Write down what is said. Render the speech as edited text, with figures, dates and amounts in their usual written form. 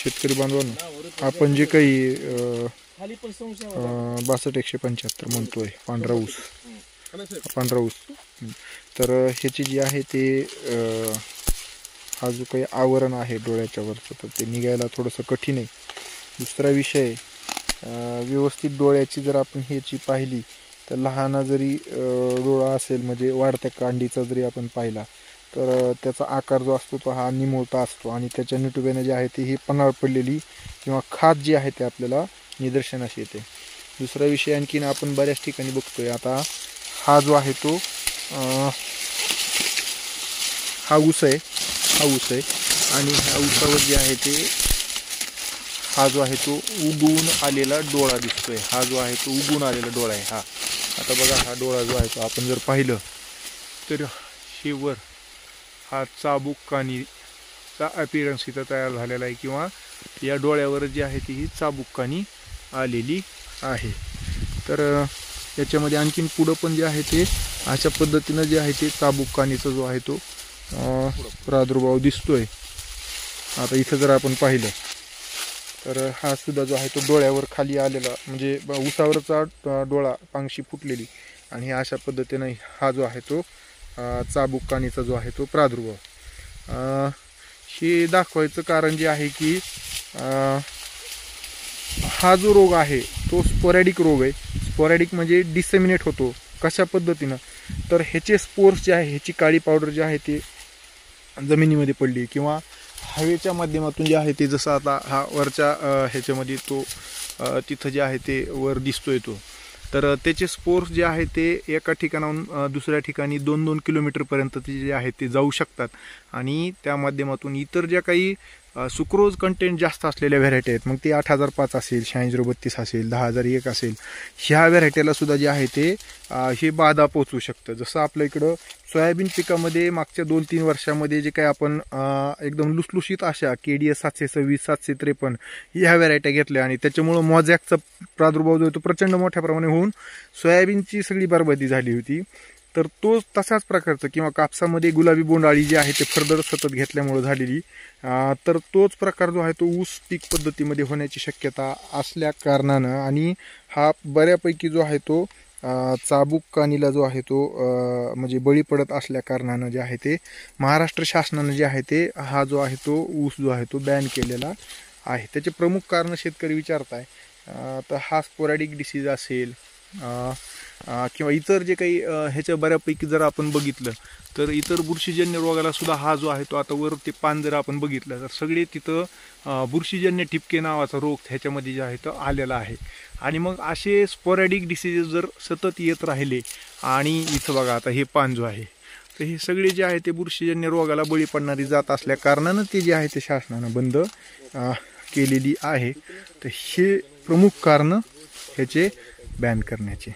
शेतकरी बांधवांनो, आपण जे काही 6275 म्हणतोय पांढरा ऊस, तर ह्याची जी आहे ते हा जो काही आवरण आहे डोळ्याच्या वरचं, तर ते निघायला थोडंसं कठीण आहे. दुसरा विषय, व्यवस्थित डोळ्याची जर आपण ह्याची पाहिली तर लहान जरी डोळा असेल, म्हणजे वाढत्या कांडीचा जरी आपण पाहिला, तर त्याचा आकार जो असतो तो हा निमुळता असतो आणि त्याच्या निटुब्याने जे आहे ते ही पन्हाळ पडलेली किंवा खाज जी आहे ते आपल्याला निदर्शनास येते. दुसरा विषय आणखीन आपण बऱ्याच ठिकाणी बघतोय, आता हा जो आहे तो हा ऊस आहे आणि ह्या ऊसावर जे आहे ते हा जो आहे तो उगवून आलेला डोळा दिसतोय. हा जो आहे तो उगवून आलेला डोळा आहे. हा आता बघा, हा डोळा जो आहे तो आपण जर पाहिलं तर हे वर हा चाबुक्कानीचा अपीरन्स इथं तयार झालेला आहे, किंवा या डोळ्यावर जी आहे ती ही चाबुक्कानी आलेली आहे. तर याच्यामध्ये आणखीन पुढं पण जे आहे ते अशा पद्धतीनं जे आहे ते चाबुक्कानीचा जो आहे तो प्रादुर्भाव दिसतोय. आता इथं जर आपण पाहिलं तर हा सुद्धा जो आहे तो डोळ्यावर खाली आलेला, म्हणजे उसावरचा डोळा पांगशी फुटलेली, आणि अशा पद्धतीनं हा जो आहे तो चाबुक्कानीचा जो आहे तो प्रादुर्भाव. हे दाखवायचं कारण जे आहे की हा जो रोग आहे तो स्पोरॅडिक रोग आहे. स्पोरॅडिक म्हणजे डिसेमिनेट होतो. कशा पद्धतीनं, तर ह्याचे स्पोर्स जे आहे, ह्याची काळी पावडर जी आहे ते जमिनीमध्ये पडली किंवा हवेच्या माध्यमातून जे आहे ते, जसं आता हा वरच्या ह्याच्यामध्ये तो तिथं जे आहे ते वर दिसतोय तो, तर त्याचे स्पोर्स जे आहे ते एका ठिकाणाहून दुसऱ्या ठिकाणी 2-2 किलोमीटरपर्यंत ते जे आहे ते जाऊ शकतात. आणि त्या माध्यमातून इतर ज्या काही सुक्रोज कंटेंट जास्त असलेल्या व्हरायटी आहेत, मग ती 8005 असेल, 8632 असेल, 10001 असेल, ह्या व्हरायटीला सुद्धा जे आहे ते हे बाधा पोचवू शकतं. जसं आपल्या इकडं सोयाबीन पिकामध्ये मागच्या 2-3 वर्षामध्ये जे काही आपण एकदम लुसलुशीत अशा KDS 726, 753 ह्या व्हरायट्या घेतल्या, आणि त्याच्यामुळं मोझॅकचा प्रादुर्भाव जो तो प्रचंड मोठ्या प्रमाणे होऊन सोयाबीनची सगळी बरबादी झाली होती. तर तो तसाच प्रकारचं, किंवा कापसामध्ये गुलाबी बोंडाळी जी आहे ते फर्दर सतत घेतल्यामुळे झालेली, तर तोच प्रकार जो आहे तो ऊस पीक पद्धतीमध्ये होण्याची शक्यता असल्या कारणानं, आणि हा बऱ्यापैकी जो आहे तो चाबुक्कानीला जो आहे तो म्हणजे बळी पडत असल्या कारणानं जे आहे ते महाराष्ट्र शासनानं जे आहे ते हा जो आहे तो ऊस जो आहे तो बॅन केलेला आहे. त्याचे प्रमुख कारण शेतकरी विचारताय, तर हा स्पोरॅडिक डिसीज असेल किंवा इतर जे काही ह्याच्या बऱ्यापैकी जर आपण बघितलं तर इतर बुरशीजन्य रोगाला सुद्धा हा जो आहे तो, आता वर ते पान जर आपण बघितलं तर सगळे तिथं बुरशीजन्य ठिपके नावाचा रोग ह्याच्यामध्ये जे आहे तो आलेला आहे. आणि मग असे स्पोरॅडिक डिसीजेस जर सतत येत राहिले, आणि इथं बघा आता हे पान जो आहे, तर हे सगळे जे आहे ते बुरशीजन्य रोगाला बळी पडणारी जात असल्या कारणानं ते जे आहे ते शासनानं बंद केलेली आहे. तर हे प्रमुख कारण ह्याचे बॅन करण्याचे.